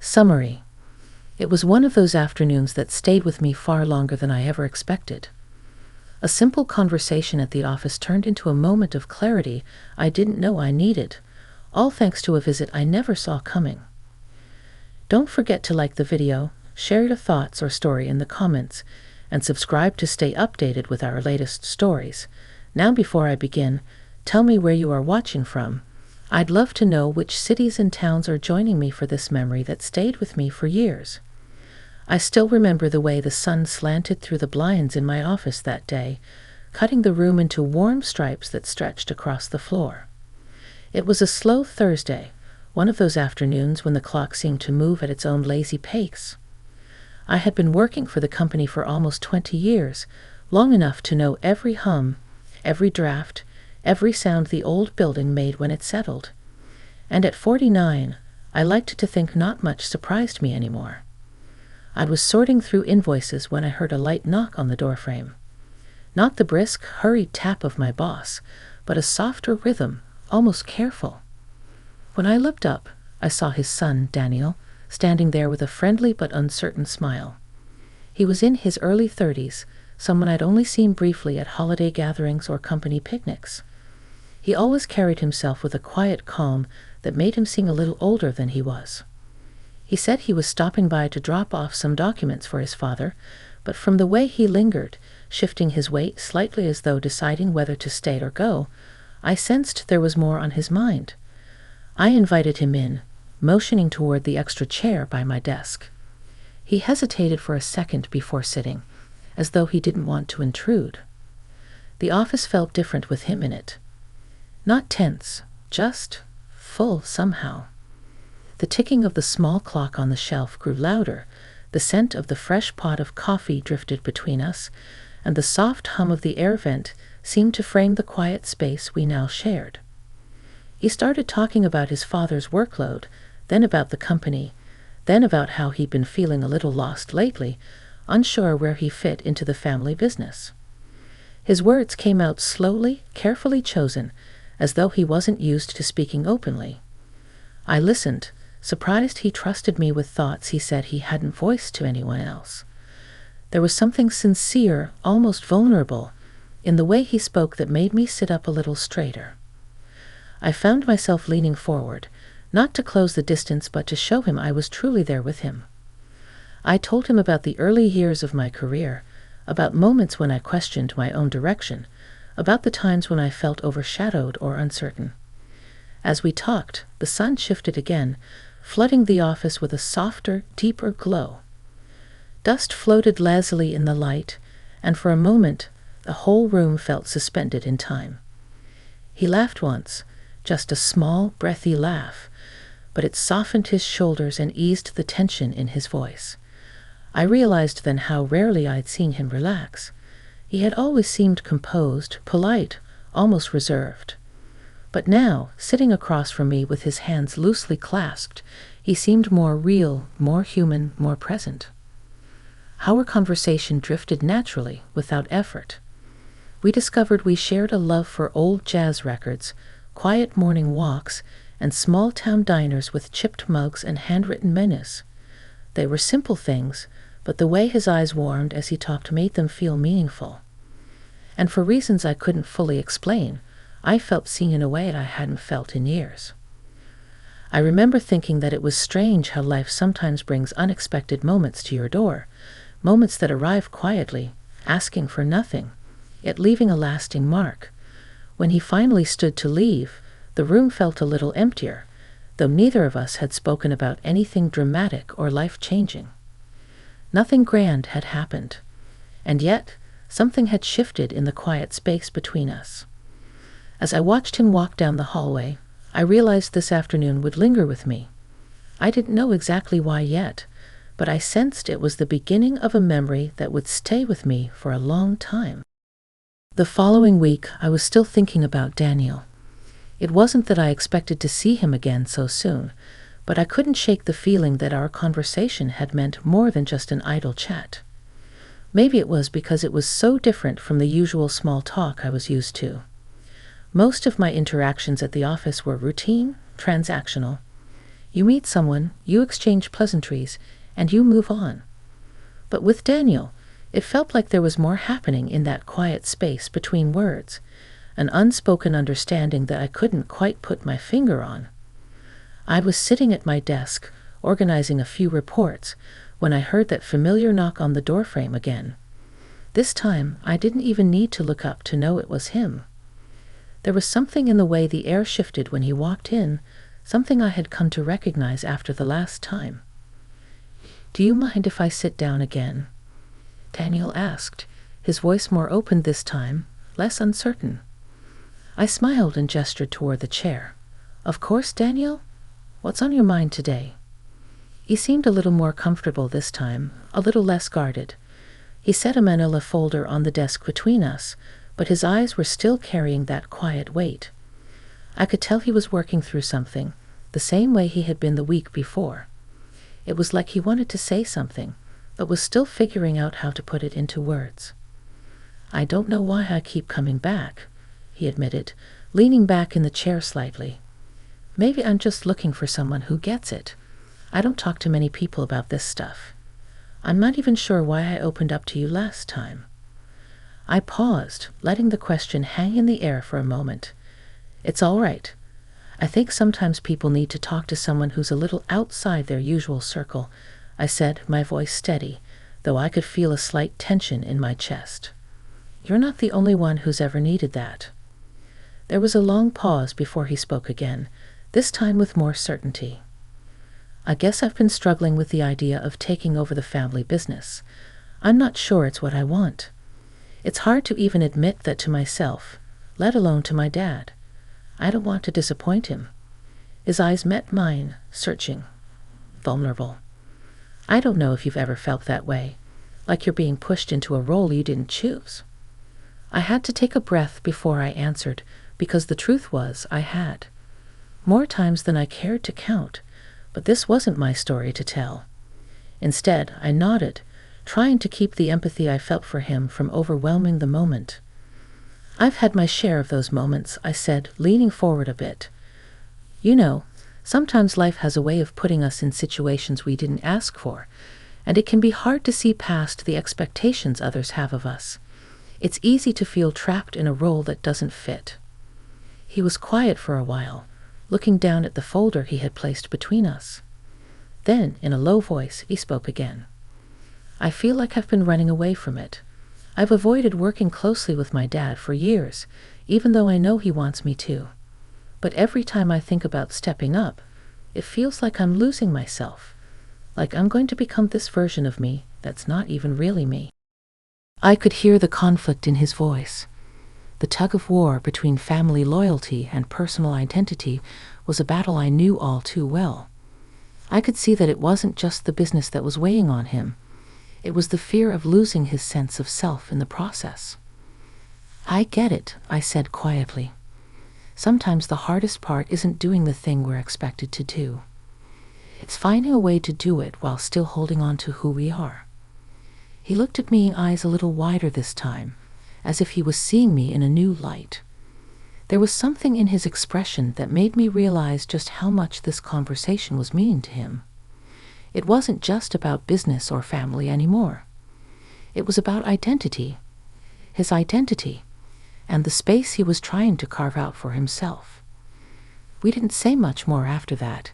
Summary. It was one of those afternoons that stayed with me far longer than I ever expected. A simple conversation at the office turned into a moment of clarity I didn't know I needed, all thanks to a visit I never saw coming. Don't forget to like the video, share your thoughts or story in the comments, and subscribe to stay updated with our latest stories. Now, before I begin, tell me where you are watching from. I'd love to know which cities and towns are joining me for this memory that stayed with me for years. I still remember the way the sun slanted through the blinds in my office that day, cutting the room into warm stripes that stretched across the floor. It was a slow Thursday, one of those afternoons when the clock seemed to move at its own lazy pace. I had been working for the company for almost 20 years, long enough to know every hum, every draft, every sound the old building made when it settled. And at 49, I liked to think not much surprised me anymore. I was sorting through invoices when I heard a light knock on the doorframe. Not the brisk, hurried tap of my boss, but a softer rhythm, almost careful. When I looked up, I saw his son, Daniel, standing there with a friendly but uncertain smile. He was in his early 30s, someone I'd only seen briefly at holiday gatherings or company picnics. He always carried himself with a quiet calm that made him seem a little older than he was. He said he was stopping by to drop off some documents for his father, but from the way he lingered, shifting his weight slightly as though deciding whether to stay or go, I sensed there was more on his mind. I invited him in, motioning toward the extra chair by my desk. He hesitated for a second before sitting, as though he didn't want to intrude. The office felt different with him in it. Not tense, just full somehow. The ticking of the small clock on the shelf grew louder, the scent of the fresh pot of coffee drifted between us, and the soft hum of the air vent seemed to frame the quiet space we now shared. He started talking about his father's workload, then about the company, then about how he'd been feeling a little lost lately, unsure where he fit into the family business. His words came out slowly, carefully chosen, as though he wasn't used to speaking openly. I listened, surprised he trusted me with thoughts he said he hadn't voiced to anyone else. There was something sincere, almost vulnerable, in the way he spoke that made me sit up a little straighter. I found myself leaning forward, not to close the distance but to show him I was truly there with him. I told him about the early years of my career, about moments when I questioned my own direction, about the times when I felt overshadowed or uncertain. As we talked, the sun shifted again, flooding the office with a softer, deeper glow. Dust floated lazily in the light, and for a moment, the whole room felt suspended in time. He laughed once, just a small, breathy laugh, but it softened his shoulders and eased the tension in his voice. I realized then how rarely I'd seen him relax. He had always seemed composed, polite, almost reserved. But now, sitting across from me with his hands loosely clasped, he seemed more real, more human, more present. Our conversation drifted naturally, without effort. We discovered we shared a love for old jazz records, quiet morning walks, and small-town diners with chipped mugs and handwritten menus. They were simple things, but the way his eyes warmed as he talked made them feel meaningful. And for reasons I couldn't fully explain, I felt seen in a way I hadn't felt in years. I remember thinking that it was strange how life sometimes brings unexpected moments to your door, moments that arrive quietly, asking for nothing, yet leaving a lasting mark. When he finally stood to leave, the room felt a little emptier, though neither of us had spoken about anything dramatic or life-changing. Nothing grand had happened, and yet something had shifted in the quiet space between us. As I watched him walk down the hallway, I realized this afternoon would linger with me. I didn't know exactly why yet, but I sensed it was the beginning of a memory that would stay with me for a long time. The following week, I was still thinking about Daniel. It wasn't that I expected to see him again so soon, but I couldn't shake the feeling that our conversation had meant more than just an idle chat. Maybe it was because it was so different from the usual small talk I was used to. Most of my interactions at the office were routine, transactional. You meet someone, you exchange pleasantries, and you move on. But with Daniel, it felt like there was more happening in that quiet space between words, an unspoken understanding that I couldn't quite put my finger on. I was sitting at my desk, organizing a few reports, when I heard that familiar knock on the doorframe again. This time, I didn't even need to look up to know it was him. There was something in the way the air shifted when he walked in, something I had come to recognize after the last time. "Do you mind if I sit down again?" Daniel asked, his voice more open this time, less uncertain. I smiled and gestured toward the chair. "Of course, Daniel. What's on your mind today?" He seemed a little more comfortable this time, a little less guarded. He set a manila folder on the desk between us, but his eyes were still carrying that quiet weight. I could tell he was working through something, the same way he had been the week before. It was like he wanted to say something, but was still figuring out how to put it into words. "I don't know why I keep coming back," he admitted, leaning back in the chair slightly. "Maybe I'm just looking for someone who gets it. I don't talk to many people about this stuff. I'm not even sure why I opened up to you last time." I paused, letting the question hang in the air for a moment. "It's all right. I think sometimes people need to talk to someone who's a little outside their usual circle," I said, my voice steady, though I could feel a slight tension in my chest. "You're not the only one who's ever needed that." There was a long pause before he spoke again, this time with more certainty. "I guess I've been struggling with the idea of taking over the family business. I'm not sure it's what I want. It's hard to even admit that to myself, let alone to my dad. I don't want to disappoint him." His eyes met mine, searching, vulnerable. "I don't know if you've ever felt that way, like you're being pushed into a role you didn't choose." I had to take a breath before I answered, because the truth was I had. More times than I cared to count, but this wasn't my story to tell. Instead, I nodded, trying to keep the empathy I felt for him from overwhelming the moment. "I've had my share of those moments," I said, leaning forward a bit. "You know, sometimes life has a way of putting us in situations we didn't ask for, and it can be hard to see past the expectations others have of us. It's easy to feel trapped in a role that doesn't fit." He was quiet for a while, looking down at the folder he had placed between us. Then, in a low voice, he spoke again. "I feel like I've been running away from it. I've avoided working closely with my dad for years, even though I know he wants me to. But every time I think about stepping up, it feels like I'm losing myself, like I'm going to become this version of me that's not even really me." I could hear the conflict in his voice. The tug-of-war between family loyalty and personal identity was a battle I knew all too well. I could see that it wasn't just the business that was weighing on him. It was the fear of losing his sense of self in the process. "I get it," I said quietly. "Sometimes the hardest part isn't doing the thing we're expected to do. It's finding a way to do it while still holding on to who we are." He looked at me, eyes a little wider this time, as if he was seeing me in a new light. There was something in his expression that made me realize just how much this conversation was meaning to him. It wasn't just about business or family anymore. It was about identity, his identity, and the space he was trying to carve out for himself. We didn't say much more after that.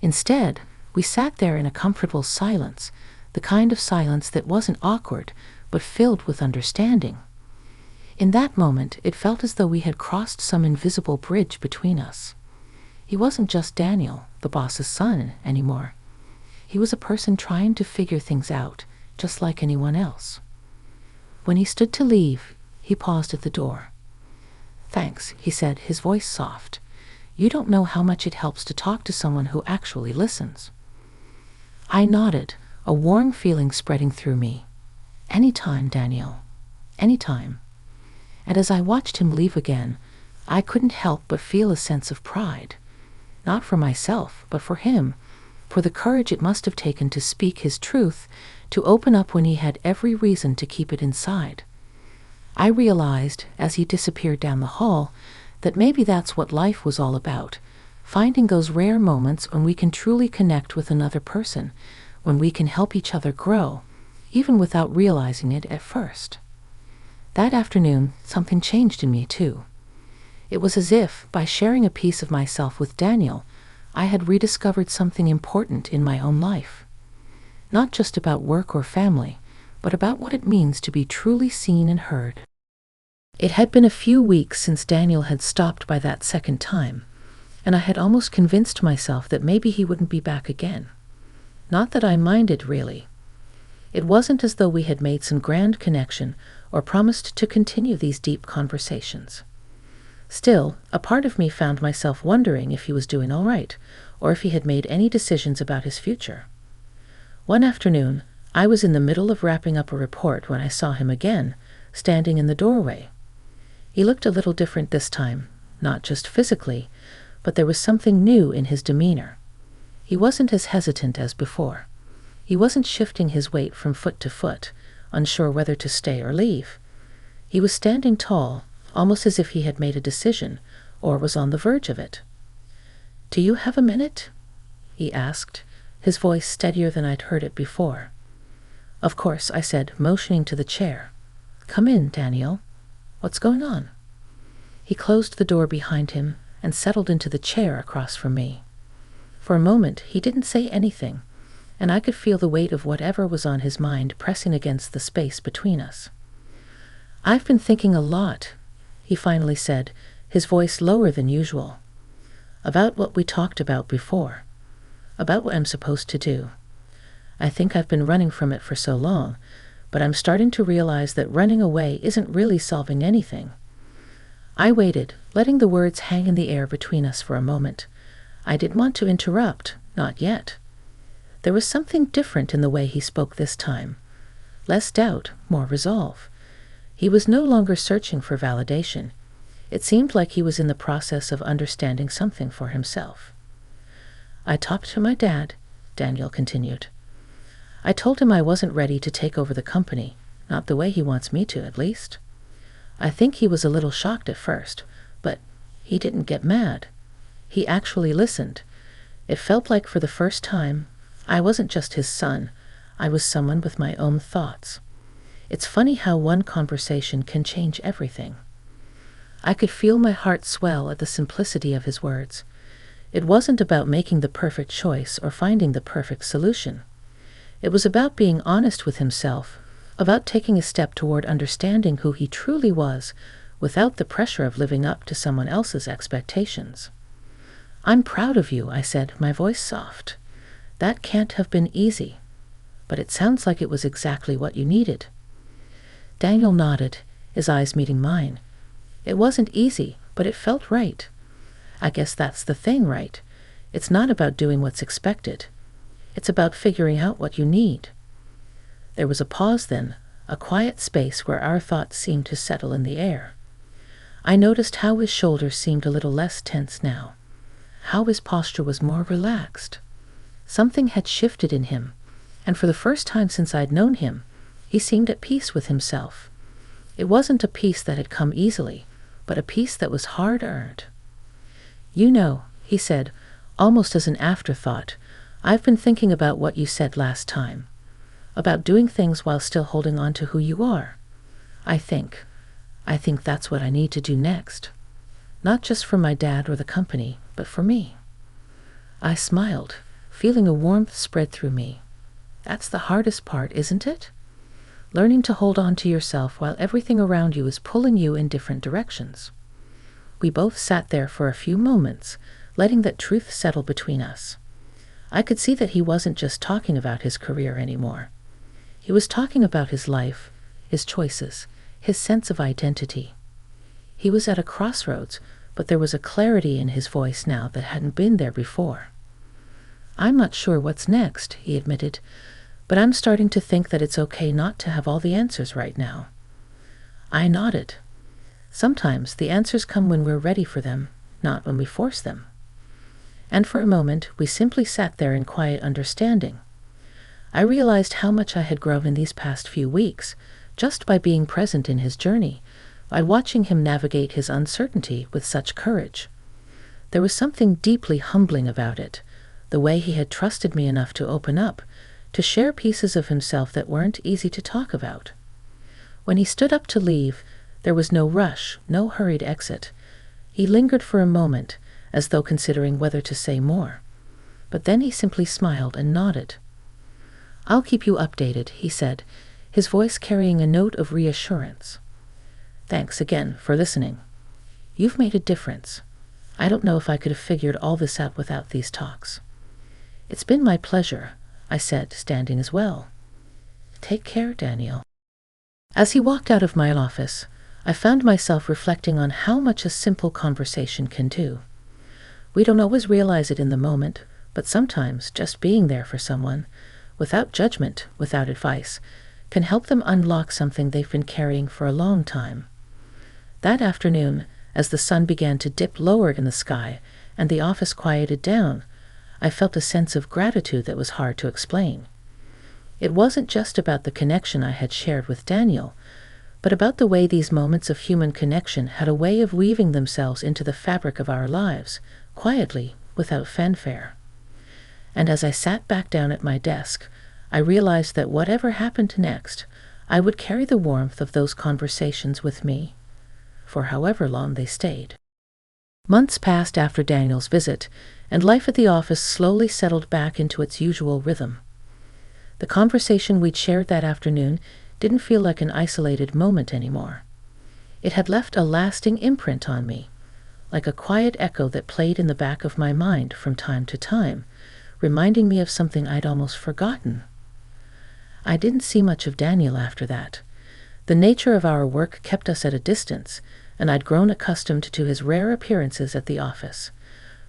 Instead, we sat there in a comfortable silence, the kind of silence that wasn't awkward, but filled with understanding. In that moment, it felt as though we had crossed some invisible bridge between us. He wasn't just Daniel, the boss's son, anymore. He was a person trying to figure things out, just like anyone else. When he stood to leave, he paused at the door. "Thanks," he said, his voice soft. "You don't know how much it helps to talk to someone who actually listens." I nodded, a warm feeling spreading through me. "Anytime, Daniel. Anytime." And as I watched him leave again, I couldn't help but feel a sense of pride. Not for myself, but for him, for the courage it must have taken to speak his truth, to open up when he had every reason to keep it inside. I realized, as he disappeared down the hall, that maybe that's what life was all about, finding those rare moments when we can truly connect with another person, when we can help each other grow, even without realizing it at first. That afternoon, something changed in me too. It was as if, by sharing a piece of myself with Daniel, I had rediscovered something important in my own life. Not just about work or family, but about what it means to be truly seen and heard. It had been a few weeks since Daniel had stopped by that second time, and I had almost convinced myself that maybe he wouldn't be back again. Not that I minded, really. It wasn't as though we had made some grand connection or promised to continue these deep conversations. Still, a part of me found myself wondering if he was doing all right, or if he had made any decisions about his future. One afternoon, I was in the middle of wrapping up a report when I saw him again, standing in the doorway. He looked a little different this time, not just physically, but there was something new in his demeanor. He wasn't as hesitant as before. He wasn't shifting his weight from foot to foot, unsure whether to stay or leave. He was standing tall, almost as if he had made a decision, or was on the verge of it. "Do you have a minute?" he asked, his voice steadier than I'd heard it before. "Of course," I said, motioning to the chair. "Come in, Daniel. What's going on?" He closed the door behind him and settled into the chair across from me. For a moment, he didn't say anything, and I could feel the weight of whatever was on his mind pressing against the space between us. "I've been thinking a lot," he finally said, his voice lower than usual. "About what we talked about before. About what I'm supposed to do. I think I've been running from it for so long, but I'm starting to realize that running away isn't really solving anything." I waited, letting the words hang in the air between us for a moment. I didn't want to interrupt, not yet. There was something different in the way he spoke this time. Less doubt, more resolve. He was no longer searching for validation. It seemed like he was in the process of understanding something for himself. "I talked to my dad," Daniel continued. "I told him I wasn't ready to take over the company, not the way he wants me to, at least. I think he was a little shocked at first, but he didn't get mad. He actually listened. It felt like for the first time, I wasn't just his son, I was someone with my own thoughts. It's funny how one conversation can change everything." I could feel my heart swell at the simplicity of his words. It wasn't about making the perfect choice or finding the perfect solution. It was about being honest with himself, about taking a step toward understanding who he truly was without the pressure of living up to someone else's expectations. "I'm proud of you," I said, my voice soft. "That can't have been easy, but it sounds like it was exactly what you needed." Daniel nodded, his eyes meeting mine. "It wasn't easy, but it felt right. I guess that's the thing, right? It's not about doing what's expected. It's about figuring out what you need." There was a pause then, a quiet space where our thoughts seemed to settle in the air. I noticed how his shoulders seemed a little less tense now, how his posture was more relaxed. Something had shifted in him, and for the first time since I'd known him, he seemed at peace with himself. It wasn't a peace that had come easily, but a peace that was hard-earned. "You know," he said, almost as an afterthought, "I've been thinking about what you said last time, about doing things while still holding on to who you are. I think that's what I need to do next. Not just for my dad or the company, but for me." I smiled, feeling a warmth spread through me. That's the hardest part, isn't it? Learning to hold on to yourself while everything around you is pulling you in different directions. We both sat there for a few moments, letting that truth settle between us. I could see that he wasn't just talking about his career anymore. He was talking about his life, his choices, his sense of identity. He was at a crossroads, but there was a clarity in his voice now that hadn't been there before. "I'm not sure what's next," he admitted, "but I'm starting to think that it's okay not to have all the answers right now." I nodded. Sometimes the answers come when we're ready for them, not when we force them. And for a moment, we simply sat there in quiet understanding. I realized how much I had grown in these past few weeks, just by being present in his journey, by watching him navigate his uncertainty with such courage. There was something deeply humbling about it, the way he had trusted me enough to open up, to share pieces of himself that weren't easy to talk about. When he stood up to leave, there was no rush, no hurried exit. He lingered for a moment, as though considering whether to say more. But then he simply smiled and nodded. "I'll keep you updated," he said, his voice carrying a note of reassurance. "Thanks again for listening. You've made a difference. I don't know if I could have figured all this out without these talks." "It's been my pleasure," I said, standing as well. "Take care, Daniel." As he walked out of my office, I found myself reflecting on how much a simple conversation can do. We don't always realize it in the moment, but sometimes just being there for someone, without judgment, without advice, can help them unlock something they've been carrying for a long time. That afternoon, as the sun began to dip lower in the sky and the office quieted down, I felt a sense of gratitude that was hard to explain. It wasn't just about the connection I had shared with Daniel, but about the way these moments of human connection had a way of weaving themselves into the fabric of our lives, quietly, without fanfare. And as I sat back down at my desk, I realized that whatever happened next, I would carry the warmth of those conversations with me, for however long they stayed. Months passed after Daniel's visit, and life at the office slowly settled back into its usual rhythm. The conversation we'd shared that afternoon didn't feel like an isolated moment anymore. It had left a lasting imprint on me, like a quiet echo that played in the back of my mind from time to time, reminding me of something I'd almost forgotten. I didn't see much of Daniel after that. The nature of our work kept us at a distance, and I'd grown accustomed to his rare appearances at the office.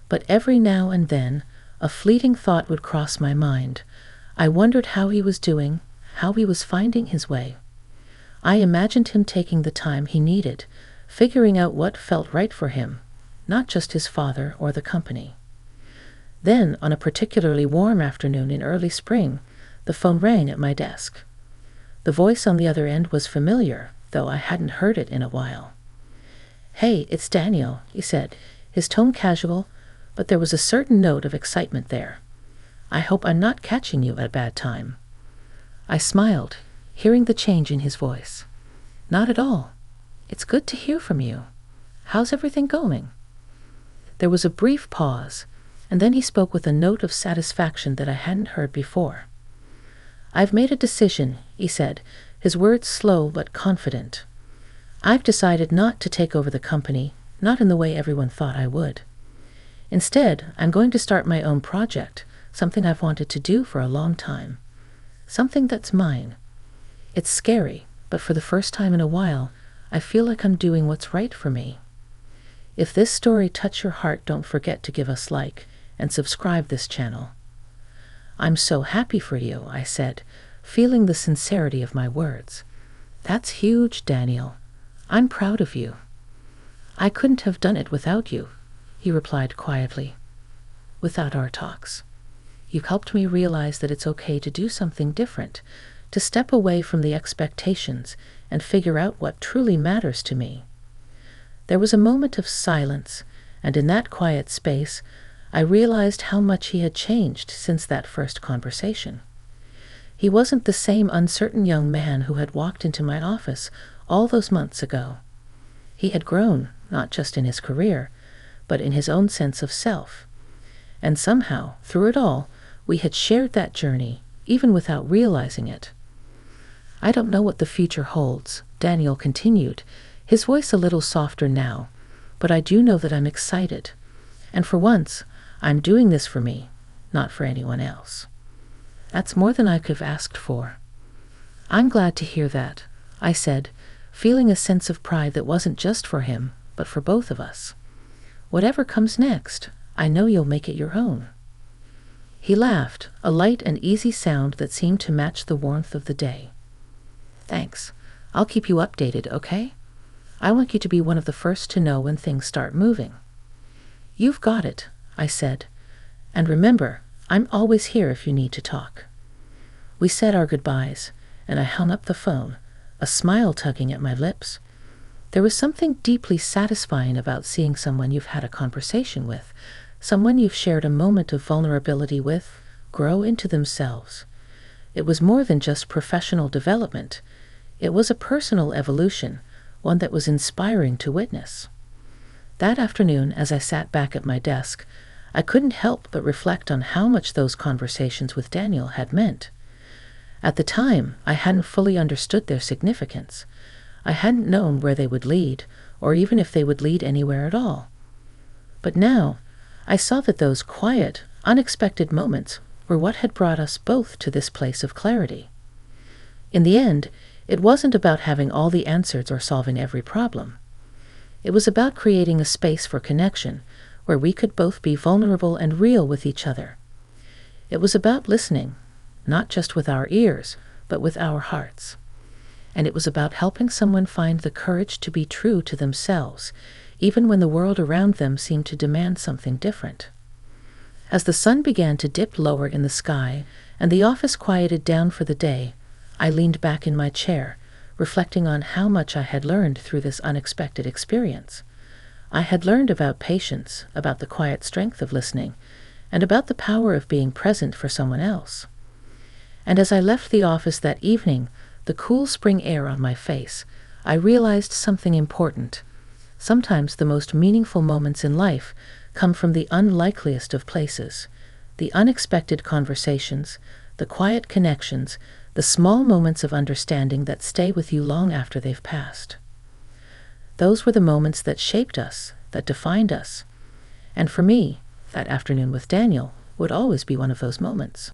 But every now and then, a fleeting thought would cross my mind. I wondered how he was doing, how he was finding his way. I imagined him taking the time he needed, figuring out what felt right for him, not just his father or the company. Then, on a particularly warm afternoon in early spring, the phone rang at my desk. The voice on the other end was familiar, though I hadn't heard it in a while. "Hey, it's Daniel," he said, his tone casual, but there was a certain note of excitement there. "I hope I'm not catching you at a bad time." I smiled, hearing the change in his voice. "Not at all. It's good to hear from you. How's everything going?" There was a brief pause, and then he spoke with a note of satisfaction that I hadn't heard before. "I've made a decision," he said, his words slow but confident. "I've decided not to take over the company, not in the way everyone thought I would. Instead, I'm going to start my own project, something I've wanted to do for a long time. Something that's mine. It's scary, but for the first time in a while, I feel like I'm doing what's right for me. If this story touched your heart, don't forget to give us like and subscribe this channel." "I'm so happy for you," I said, feeling the sincerity of my words. "That's huge, Daniel. I'm proud of you." "I couldn't have done it without you," he replied quietly. "Without our talks. You helped me realize that it's okay to do something different, to step away from the expectations and figure out what truly matters to me." There was a moment of silence, and in that quiet space, I realized how much he had changed since that first conversation. He wasn't the same uncertain young man who had walked into my office all those months ago. He had grown, not just in his career, but in his own sense of self. And somehow, through it all, we had shared that journey, even without realizing it. "I don't know what the future holds," Daniel continued, his voice a little softer now, "but I do know that I'm excited. And for once, I'm doing this for me, not for anyone else. That's more than I could have asked for." "I'm glad to hear that," I said, feeling a sense of pride that wasn't just for him, but for both of us. "Whatever comes next, I know you'll make it your own." He laughed, a light and easy sound that seemed to match the warmth of the day. "Thanks. I'll keep you updated, okay? I want you to be one of the first to know when things start moving." "You've got it," I said. "And remember, I'm always here if you need to talk." We said our goodbyes, and I hung up the phone, a smile tugging at my lips. There was something deeply satisfying about seeing someone you've had a conversation with, someone you've shared a moment of vulnerability with, grow into themselves. It was more than just professional development. It was a personal evolution, one that was inspiring to witness. That afternoon, as I sat back at my desk, I couldn't help but reflect on how much those conversations with Daniel had meant. At the time, I hadn't fully understood their significance. I hadn't known where they would lead, or even if they would lead anywhere at all. But now, I saw that those quiet, unexpected moments were what had brought us both to this place of clarity. In the end, it wasn't about having all the answers or solving every problem. It was about creating a space for connection, where we could both be vulnerable and real with each other. It was about listening, not just with our ears, but with our hearts. And it was about helping someone find the courage to be true to themselves, even when the world around them seemed to demand something different. As the sun began to dip lower in the sky and the office quieted down for the day, I leaned back in my chair, reflecting on how much I had learned through this unexpected experience. I had learned about patience, about the quiet strength of listening, and about the power of being present for someone else. And as I left the office that evening, the cool spring air on my face, I realized something important. Sometimes the most meaningful moments in life come from the unlikeliest of places, the unexpected conversations, the quiet connections, the small moments of understanding that stay with you long after they've passed. Those were the moments that shaped us, that defined us. And for me, that afternoon with Daniel would always be one of those moments.